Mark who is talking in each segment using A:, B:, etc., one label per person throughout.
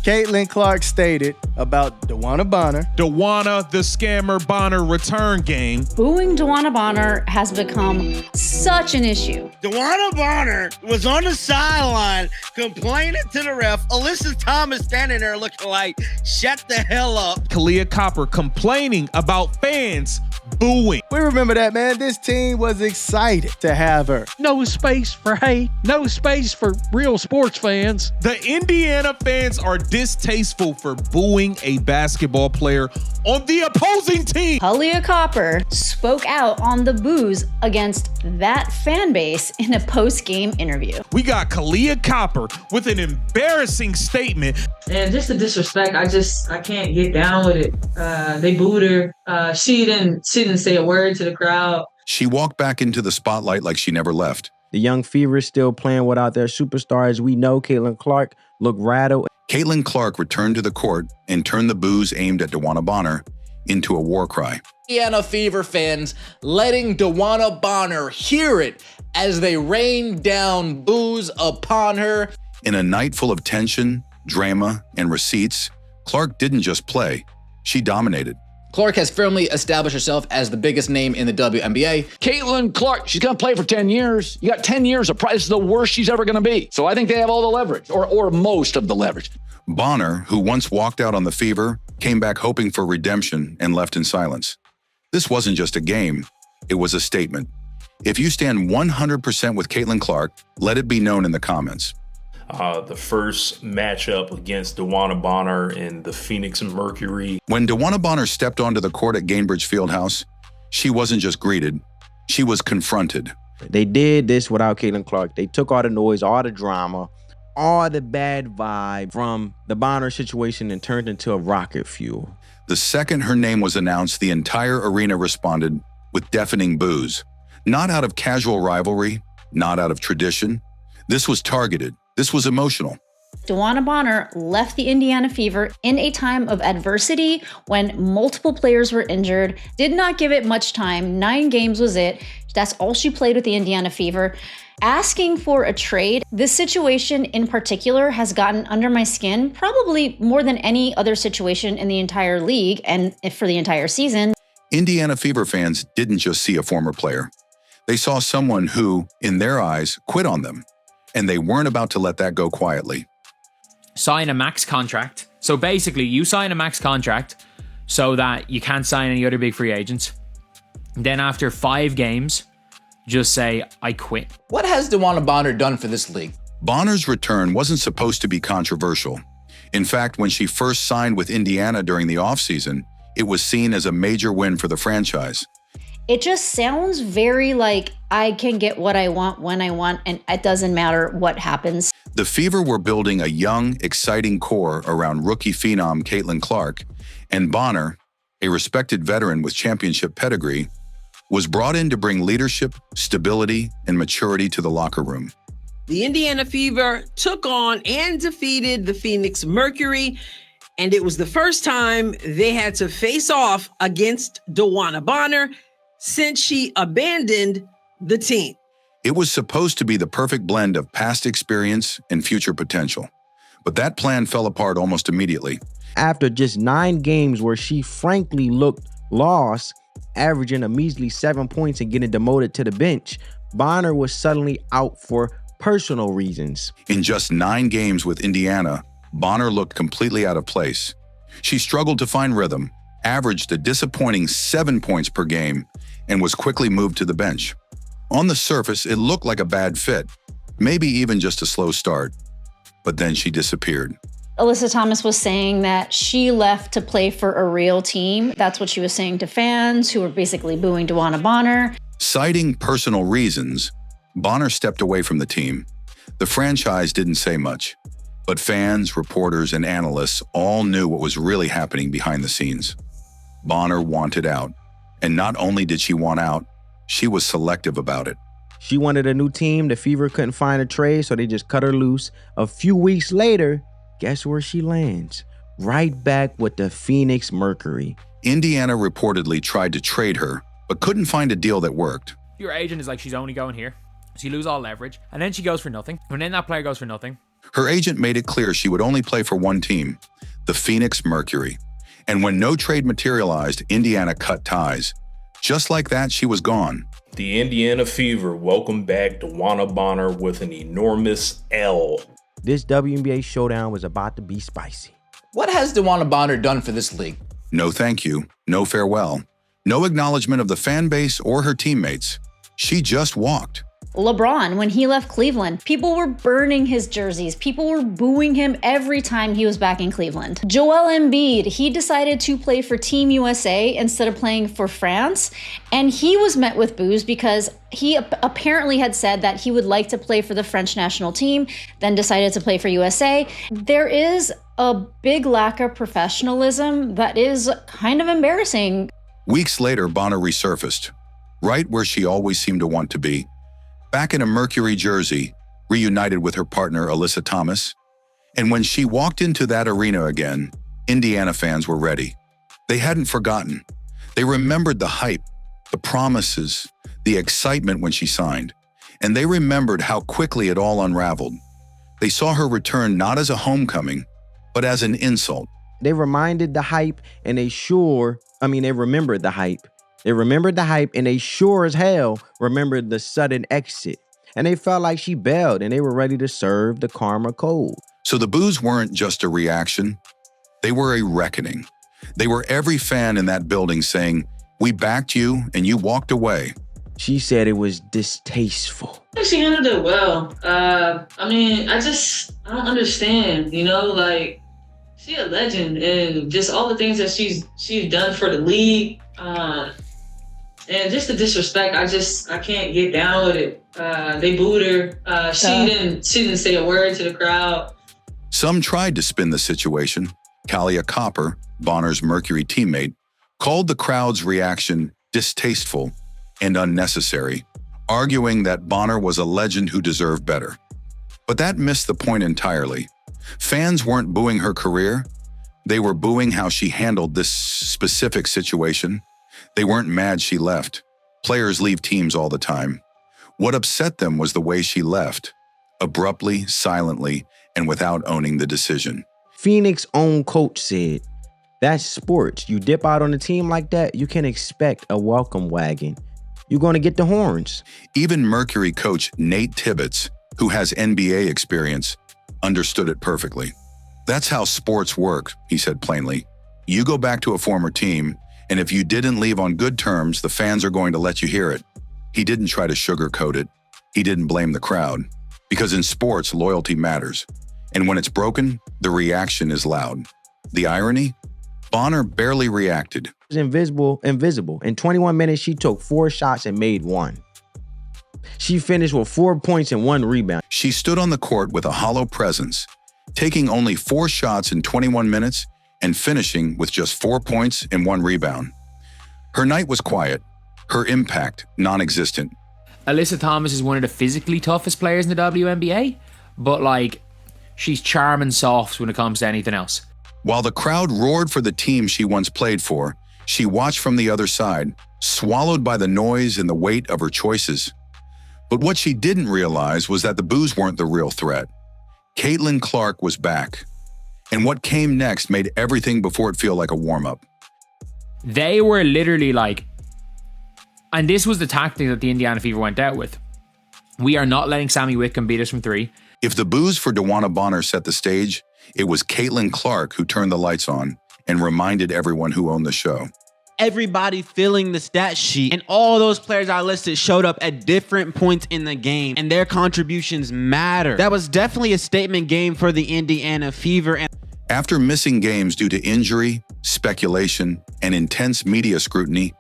A: Caitlin Clark stated about DeWanna Bonner.
B: DeWanna, the scammer Bonner return game.
C: Booing DeWanna Bonner has become such an issue.
D: DeWanna Bonner was on the sideline complaining to the ref. Alyssa Thomas standing there looking like, shut the hell up.
B: Kahleah Copper complaining about fans booing.
A: We remember that, man. This team was excited to have her.
E: No space for hate. No space for real sports fans.
B: The Indiana fans are distasteful for booing a basketball player on the opposing team.
C: Kahleah Copper spoke out on the boos against that fan base in a post-game interview.
B: We got Kahleah Copper with an embarrassing statement.
F: And just the disrespect, I can't get down with it. They booed her. She didn't say a word to the crowd.
G: She walked back into the spotlight like she never left.
H: The young Fever is still playing without their superstar. As we know, Caitlin Clark looked rattled.
G: Caitlin Clark returned to the court and turned the boos aimed at DeWanna Bonner into a war cry.
I: Indiana Fever fans letting DeWanna Bonner hear it as they rained down boos upon her.
G: In a night full of tension, drama, and receipts, Clark didn't just play, she dominated.
I: Clark has firmly established herself as the biggest name in the WNBA.
E: Caitlin Clark, she's going to play for 10 years. You got 10 years of price, the worst she's ever going to be. So I think they have all the leverage, or most of the leverage.
G: Bonner, who once walked out on the Fever, came back hoping for redemption and left in silence. This wasn't just a game, it was a statement. If you stand 100% with Caitlin Clark, let it be known in the comments.
J: The first matchup against DeWanna Bonner and the Phoenix Mercury.
G: When DeWanna Bonner stepped onto the court at Gainbridge Fieldhouse, she wasn't just greeted, she was confronted.
H: They did this without Caitlin Clark. They took all the noise, all the drama, all the bad vibe from the Bonner situation and turned into a rocket fuel.
G: The second her name was announced, the entire arena responded with deafening boos. Not out of casual rivalry, not out of tradition. This was targeted. This was emotional.
C: DeWanna Bonner left the Indiana Fever in a time of adversity when multiple players were injured, did not give it much time. 9 games was it. That's all she played with the Indiana Fever. Asking for a trade, this situation in particular has gotten under my skin probably more than any other situation in the entire league and for the entire season.
G: Indiana Fever fans didn't just see a former player. They saw someone who, in their eyes, quit on them. And they weren't about to let that go quietly.
K: Sign a max contract. So basically, you sign a max contract so that you can't sign any other big free agents. Then after 5 games, just say, I quit.
I: What has DeWanna Bonner done for this league?
G: Bonner's return wasn't supposed to be controversial. In fact, when she first signed with Indiana during the offseason, it was seen as a major win for the franchise.
C: It just sounds very like I can get what I want when I want, and it doesn't matter what happens.
G: The Fever were building a young, exciting core around rookie phenom Caitlin Clark, and Bonner, a respected veteran with championship pedigree, was brought in to bring leadership, stability, and maturity to the locker room.
L: The Indiana Fever took on and defeated the Phoenix Mercury, and it was the first time they had to face off against DeWanna Bonner since she abandoned the team.
G: It was supposed to be the perfect blend of past experience and future potential, but that plan fell apart almost immediately.
H: After just 9 games where she frankly looked lost, averaging a measly 7 points and getting demoted to the bench, Bonner was suddenly out for personal reasons.
G: In just 9 games with Indiana, Bonner looked completely out of place. She struggled to find rhythm, averaged a disappointing 7 points per game, and was quickly moved to the bench. On the surface, it looked like a bad fit, maybe even just a slow start. But then she disappeared.
C: Alyssa Thomas was saying that she left to play for a real team. That's what she was saying to fans who were basically booing DeWanna Bonner.
G: Citing personal reasons, Bonner stepped away from the team. The franchise didn't say much, but fans, reporters, and analysts all knew what was really happening behind the scenes. Bonner wanted out. And not only did she want out, she was selective about it.
H: She wanted a new team. The Fever couldn't find a trade, so they just cut her loose. A few weeks later, guess where she lands? Right back with the Phoenix Mercury.
G: Indiana reportedly tried to trade her, but couldn't find a deal that worked.
K: Your agent is like, she's only going here. So you lose all leverage. And then she goes for nothing. And then that player goes for nothing.
G: Her agent made it clear she would only play for one team, the Phoenix Mercury. And when no trade materialized, Indiana cut ties. Just like that, she was gone.
J: The Indiana Fever welcomed back DeWanna Bonner with an enormous L.
H: This WNBA showdown was about to be spicy.
I: What has DeWanna Bonner done for this league?
G: No thank you, no farewell, no acknowledgement of the fan base or her teammates. She just walked.
C: LeBron, when he left Cleveland, people were burning his jerseys. People were booing him every time he was back in Cleveland. Joel Embiid, he decided to play for Team USA instead of playing for France. And he was met with boos because he apparently had said that he would like to play for the French national team, then decided to play for USA. There is a big lack of professionalism that is kind of embarrassing.
G: Weeks later, Bonner resurfaced, right where she always seemed to want to be. Back in a Mercury jersey, reunited with her partner Alyssa Thomas. And when she walked into that arena again, Indiana fans were ready. They hadn't forgotten. They remembered the hype, the promises, the excitement when she signed. And they remembered how quickly it all unraveled. They saw her return not as a homecoming, but as an insult.
H: They remembered the hype and they remembered the hype. They remembered the hype and they sure as hell remembered the sudden exit. And they felt like she bailed and they were ready to serve the karma code.
G: So the boos weren't just a reaction. They were a reckoning. They were every fan in that building saying, "We backed you and you walked away."
H: She said it was distasteful.
F: I think she handled it well. I don't understand, she a legend and just all the things that she's done for the league. And just the disrespect, I can't get down with it. They booed her. She didn't say a word to the crowd.
G: Some tried to spin the situation. Kalia Copper, Bonner's Mercury teammate, called the crowd's reaction distasteful and unnecessary, arguing that Bonner was a legend who deserved better. But that missed the point entirely. Fans weren't booing her career. They were booing how she handled this specific situation. They weren't mad she left. Players leave teams all the time. What upset them was the way she left, abruptly, silently, and without owning the decision.
H: Phoenix's own coach said, "That's sports. You dip out on a team like that, you can expect a welcome wagon. You're going to get the horns."
G: Even Mercury coach Nate Tibbetts, who has NBA experience, understood it perfectly. "That's how sports work," he said plainly. "You go back to a former team, and if you didn't leave on good terms, the fans are going to let you hear it." He didn't try to sugarcoat it. He didn't blame the crowd. Because in sports, loyalty matters. And when it's broken, the reaction is loud. The irony? Bonner barely reacted.
H: It was invisible. In 21 minutes, she took 4 shots and made 1. She finished with 4 points and 1 rebound.
G: She stood on the court with a hollow presence, taking only 4 shots in 21 minutes and finishing with just 4 points and 1 rebound. Her night was quiet, her impact non-existent.
K: Alyssa Thomas is one of the physically toughest players in the WNBA, but she's charm and soft when it comes to anything else.
G: While the crowd roared for the team she once played for, she watched from the other side, swallowed by the noise and the weight of her choices. But what she didn't realize was that the boos weren't the real threat. Caitlin Clark was back. And what came next made everything before it feel like a warm-up.
K: They were literally and this was the tactic that the Indiana Fever went out with. We are not letting Sammy Whitcomb beat us from 3.
G: If the boos for DeWanna Bonner set the stage, it was Caitlin Clark who turned the lights on and reminded everyone who owned the show.
M: Everybody filling the stat sheet, and all those players I listed showed up at different points in the game, and their contributions matter. That was definitely a statement game for the Indiana Fever.
G: After missing games due to injury, speculation, and intense media scrutiny,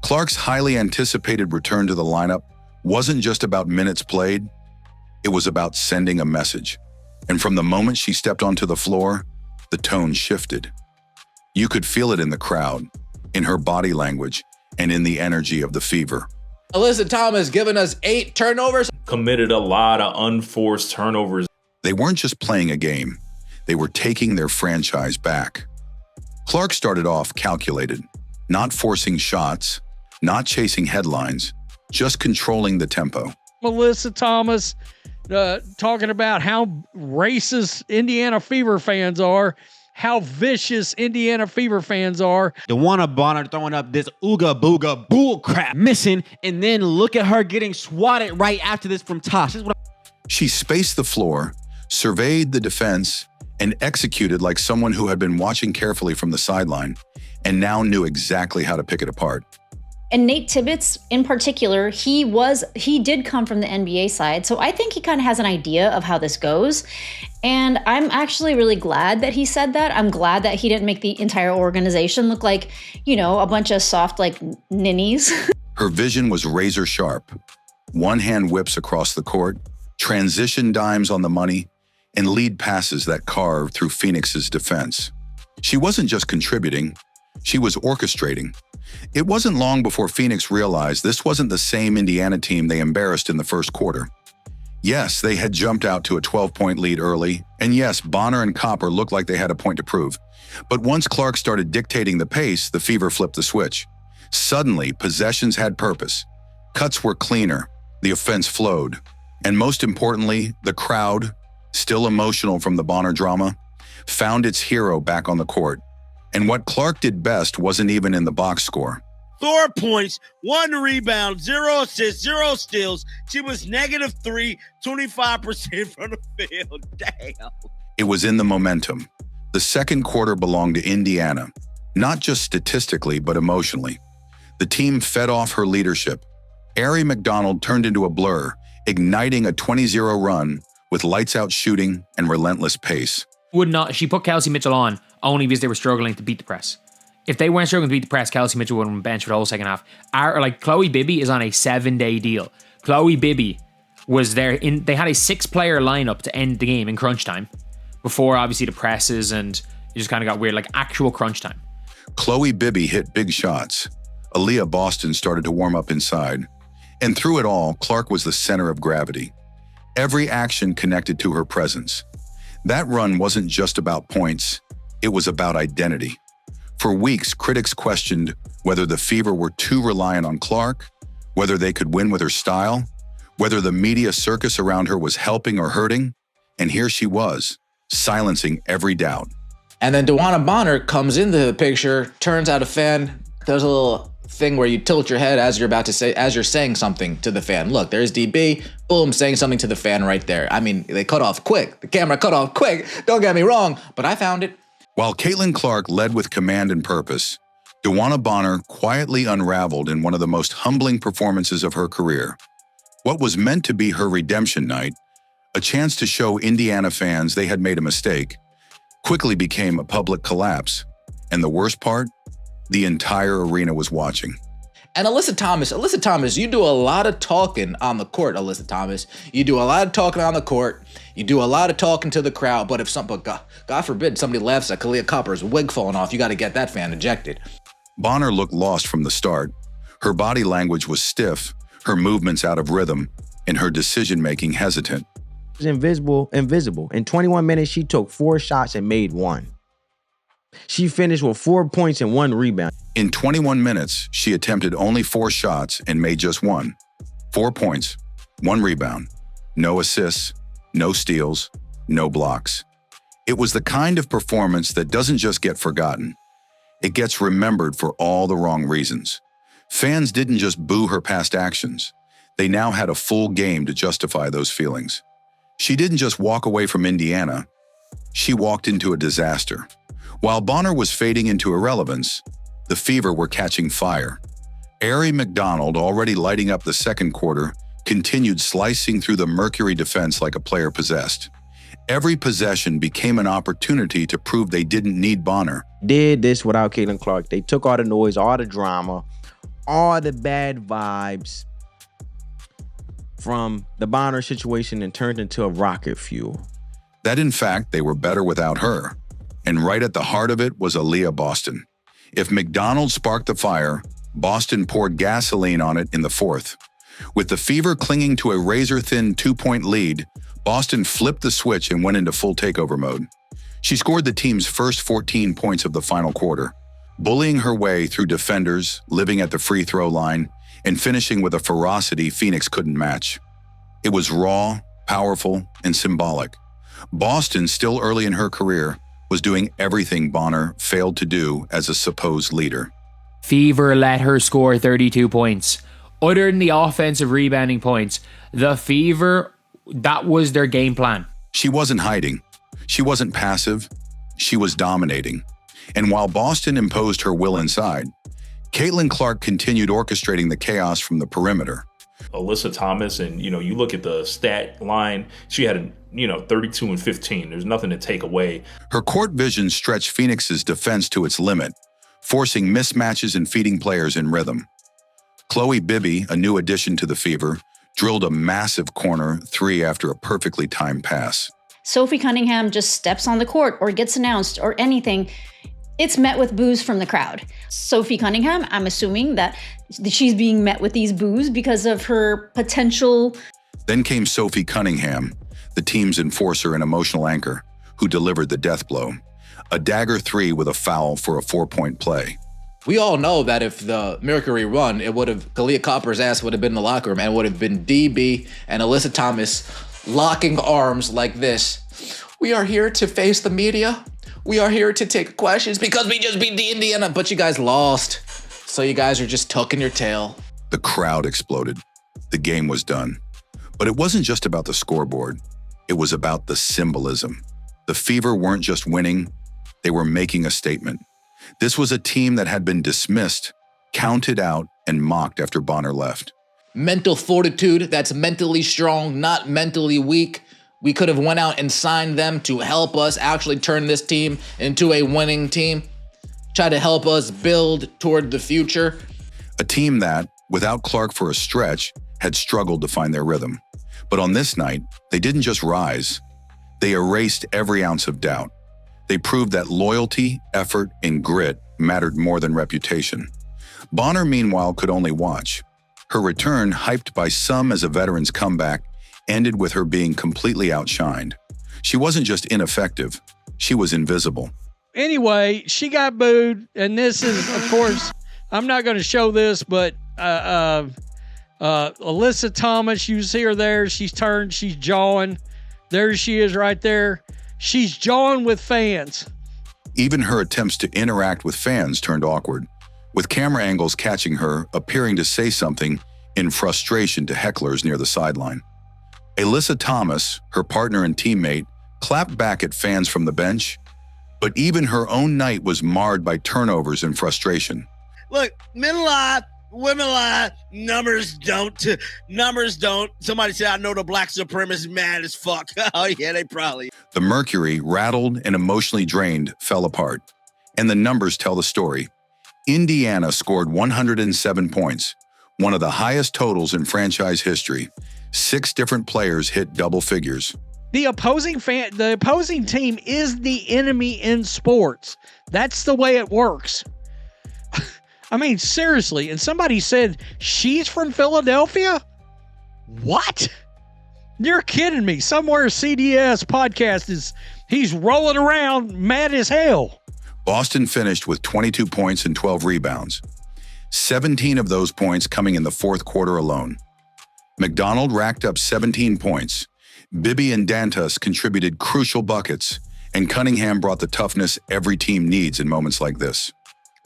G: Clark's highly anticipated return to the lineup wasn't just about minutes played, it was about sending a message. And from the moment she stepped onto the floor, the tone shifted. You could feel it in the crowd, in her body language, and in the energy of the Fever.
I: Alyssa Thomas giving us 8 turnovers.
J: Committed a lot of unforced turnovers.
G: They weren't just playing a game. They were taking their franchise back. Clark started off calculated, not forcing shots, not chasing headlines, just controlling the tempo.
N: Alyssa Thomas talking about how racist Indiana Fever fans are, how vicious Indiana Fever fans are.
M: DeWanna Bonner throwing up this ooga booga bull crap, missing, and then look at her getting swatted right after this from Tosh.
G: She spaced the floor, surveyed the defense, and executed like someone who had been watching carefully from the sideline and now knew exactly how to pick it apart.
C: And Nate Tibbetts in particular, he did come from the NBA side. So I think he kind of has an idea of how this goes. And I'm actually really glad that he said that. I'm glad that he didn't make the entire organization look like, a bunch of soft, like, ninnies.
G: Her vision was razor sharp. One-hand whips across the court, transition dimes on the money, and lead passes that carved through Phoenix's defense. She wasn't just contributing, she was orchestrating. It wasn't long before Phoenix realized this wasn't the same Indiana team they embarrassed in the first quarter. Yes, they had jumped out to a 12-point lead early, and yes, Bonner and Copper looked like they had a point to prove. But once Clark started dictating the pace, the Fever flipped the switch. Suddenly, possessions had purpose. Cuts were cleaner, the offense flowed, and most importantly, the crowd, still emotional from the Bonner drama, found its hero back on the court. And what Clark did best wasn't even in the box score.
D: 4 points, 1 rebound, 0 assists, 0 steals. She was -3, 25% from the field. Damn.
G: It was in the momentum. The second quarter belonged to Indiana, not just statistically, but emotionally. The team fed off her leadership. Aari McDonald turned into a blur, igniting a 20-0 run with lights-out shooting and relentless pace.
K: She put Kelsey Mitchell on only because they were struggling to beat the press. If they weren't struggling to beat the press, Kelsey Mitchell would have been benched for the whole second half. Chloe Bibby is on a 7-day deal. Chloe Bibby was there they had a 6-player lineup to end the game in crunch time before obviously the presses, and it just kind of got weird, like actual crunch time.
G: Chloe Bibby hit big shots. Aaliyah Boston started to warm up inside. And through it all, Clark was the center of gravity. Every action connected to her presence. That run wasn't just about points, it was about identity. For weeks, critics questioned whether the Fever were too reliant on Clark, whether they could win with her style, whether the media circus around her was helping or hurting, and here she was, silencing every doubt.
I: And then DeWanna Bonner comes into the picture, turns out a fan, does a little thing where you tilt your head as you're saying something to the fan. Look, there's DB, boom, saying something to the fan right there. I mean, they cut off quick. The camera cut off quick. Don't get me wrong, but I found it.
G: While Caitlin Clark led with command and purpose, DeWanna Bonner quietly unraveled in one of the most humbling performances of her career. What was meant to be her redemption night, a chance to show Indiana fans they had made a mistake, quickly became a public collapse. And the worst part? The entire arena was watching.
I: And Alyssa Thomas, you do a lot of talking on the court, Alyssa Thomas. You do a lot of talking on the court. You do a lot of talking to the crowd. But if God forbid, somebody laughs at Kalia Copper's wig falling off, you got to get that fan ejected.
G: Bonner looked lost from the start. Her body language was stiff, her movements out of rhythm, and her decision-making hesitant.
H: It was invisible. In 21 minutes, she took 4 shots and made 1. She finished with 4 points and 1 rebound.
G: In 21 minutes, she attempted only 4 shots and made just 1. 4 points, 1 rebound, no assists, no steals, no blocks. It was the kind of performance that doesn't just get forgotten. It gets remembered for all the wrong reasons. Fans didn't just boo her past actions. They now had a full game to justify those feelings. She didn't just walk away from Indiana. She walked into a disaster. While Bonner was fading into irrelevance, the Fever were catching fire. Aari McDonald, already lighting up the second quarter, continued slicing through the Mercury defense like a player possessed. Every possession became an opportunity to prove they didn't need Bonner.
H: Did this without Caitlin Clark. They took all the noise, all the drama, all the bad vibes from the Bonner situation and turned into a rocket fuel.
G: That in fact, they were better without her. And right at the heart of it was Aaliyah Boston. If McDonald sparked the fire, Boston poured gasoline on it in the fourth. With the Fever clinging to a razor-thin 2-point lead, Boston flipped the switch and went into full takeover mode. She scored the team's first 14 points of the final quarter, bullying her way through defenders, living at the free throw line, and finishing with a ferocity Phoenix couldn't match. It was raw, powerful, and symbolic. Boston, still early in her career, was doing everything Bonner failed to do as a supposed leader.
K: Fever let her score 32 points. Other than the offensive rebounding points, the Fever, that was their game plan.
G: She wasn't hiding. She wasn't passive. She was dominating. And while Boston imposed her will inside, Caitlin Clark continued orchestrating the chaos from the perimeter.
J: Alyssa Thomas, and you look at the stat line, she had 32 and 15. There's nothing to take away.
G: Her court vision stretched Phoenix's defense to its limit, forcing mismatches and feeding players in rhythm. Chloe Bibby, a new addition to the Fever, drilled a massive corner three after a perfectly timed pass.
C: Sophie Cunningham just steps on the court or gets announced or anything, it's met with boos from the crowd. Sophie Cunningham, I'm assuming that she's being met with these boos because of her potential.
G: Then came Sophie Cunningham, the team's enforcer and emotional anchor, who delivered the death blow. A dagger three with a foul for a 4-point play.
I: We all know that if the Mercury won, Kalia Copper's ass would have been in the locker room and it would have been DB and Alyssa Thomas locking arms like this. We are here to face the media. We are here to take questions because we just beat the Indiana, but you guys lost. So you guys are just tucking your tail.
G: The crowd exploded. The game was done. But it wasn't just about the scoreboard. It was about the symbolism. The Fever weren't just winning, they were making a statement. This was a team that had been dismissed, counted out, and mocked after Bonner left.
I: Mental fortitude, that's mentally strong, not mentally weak. We could have went out and signed them to help us actually turn this team into a winning team. Try to help us build toward the future.
G: A team that, without Clark for a stretch, had struggled to find their rhythm. But on this night, they didn't just rise. They erased every ounce of doubt. They proved that loyalty, effort, and grit mattered more than reputation. Bonner, meanwhile, could only watch. Her return, hyped by some as a veteran's comeback, ended with her being completely outshined. She wasn't just ineffective, she was invisible.
N: Anyway, she got booed, and this is, of course, I'm not going to show this, but Alyssa Thomas, you see her there, she's turned, she's jawing. There she is right there. She's jawing with fans.
G: Even her attempts to interact with fans turned awkward, with camera angles catching her appearing to say something in frustration to hecklers near the sideline. Alyssa Thomas, her partner and teammate, clapped back at fans from the bench, but even her own night was marred by turnovers and frustration.
D: Look, men lie, women lie, numbers don't. Somebody said, I know the black supremacists mad as fuck. Oh yeah, they probably.
G: The Mercury, rattled and emotionally drained, fell apart. And the numbers tell the story. Indiana scored 107 points, one of the highest totals in franchise history. 6 different players hit double figures.
N: The opposing team is the enemy in sports. That's the way it works. I mean, seriously. And somebody said she's from Philadelphia? What? You're kidding me. Somewhere CDS podcast he's rolling around mad as hell.
G: Boston finished with 22 points and 12 rebounds. 17 of those points coming in the fourth quarter alone. McDonald racked up 17 points. Bibby and Dantas contributed crucial buckets, and Cunningham brought the toughness every team needs in moments like this.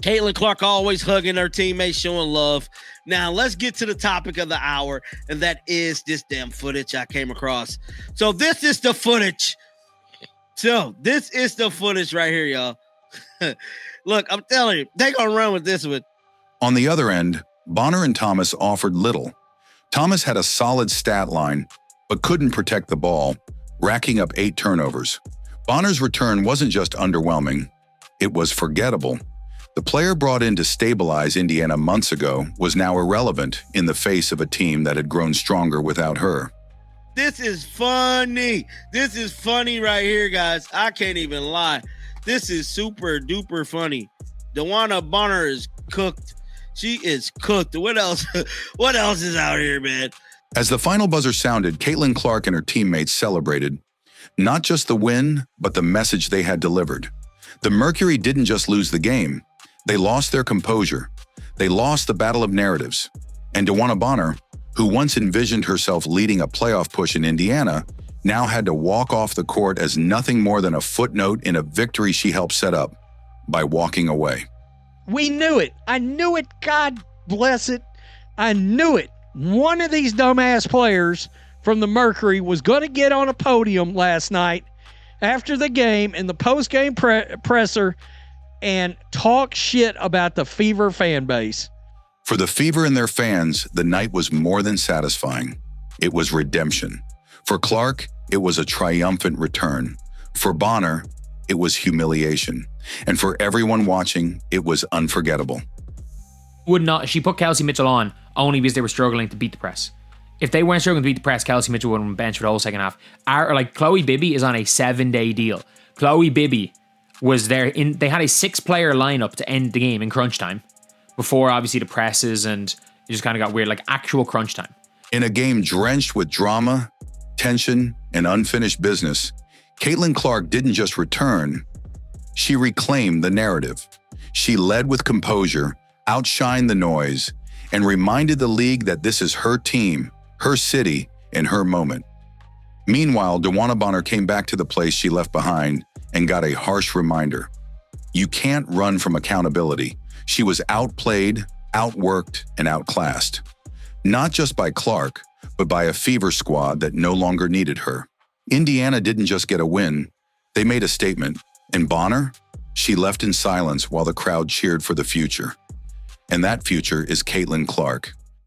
D: Caitlin Clark always hugging her teammates, showing love. Now, let's get to the topic of the hour, and that is this damn footage I came across. So this is the footage. Right here, y'all. Look, I'm telling you, they're going to run with this one.
G: On the other end, Bonner and Thomas offered little. Thomas had a solid stat line, but couldn't protect the ball, racking up 8 turnovers. Bonner's return wasn't just underwhelming, it was forgettable. The player brought in to stabilize Indiana months ago was now irrelevant in the face of a team that had grown stronger without her.
D: This is funny. This is funny right here, guys. I can't even lie. This is super duper funny. DeWanna Bonner is cooked. She is cooked. What else? What else is out here, man?
G: As the final buzzer sounded, Caitlin Clark and her teammates celebrated not just the win, but the message they had delivered. The Mercury didn't just lose the game. They lost their composure. They lost the battle of narratives. And DeWanna Bonner, who once envisioned herself leading a playoff push in Indiana, now had to walk off the court as nothing more than a footnote in a victory she helped set up by walking away.
N: We knew it. I knew it. God bless it. I knew it. One of these dumbass players from the Mercury was going to get on a podium last night after the game in the post-game presser and talk shit about the Fever fan base.
G: For the Fever and their fans, the night was more than satisfying. It was redemption. For Clark, it was a triumphant return. For Bonner, it was humiliation. And for everyone watching, it was unforgettable.
K: She put Kelsey Mitchell on only because they were struggling to beat the press. If they weren't struggling to beat the press, Kelsey Mitchell would have been benched for the whole second half. Chloe Bibby is on a 7-day deal. Chloe Bibby was there they had a 6-player lineup to end the game in crunch time before obviously the presses, and it just kind of got weird, like actual crunch time.
G: In a game drenched with drama, tension, and unfinished business, Caitlin Clark didn't just return, she reclaimed the narrative. She led with composure, outshined the noise, and reminded the league that this is her team, her city, and her moment. Meanwhile, DeWanna Bonner came back to the place she left behind and got a harsh reminder. You can't run from accountability. She was outplayed, outworked, and outclassed. Not just by Clark, but by a Fever squad that no longer needed her. Indiana didn't just get a win, they made a statement. And Bonner, she left in silence while the crowd cheered for the future. And that future is Caitlin Clark.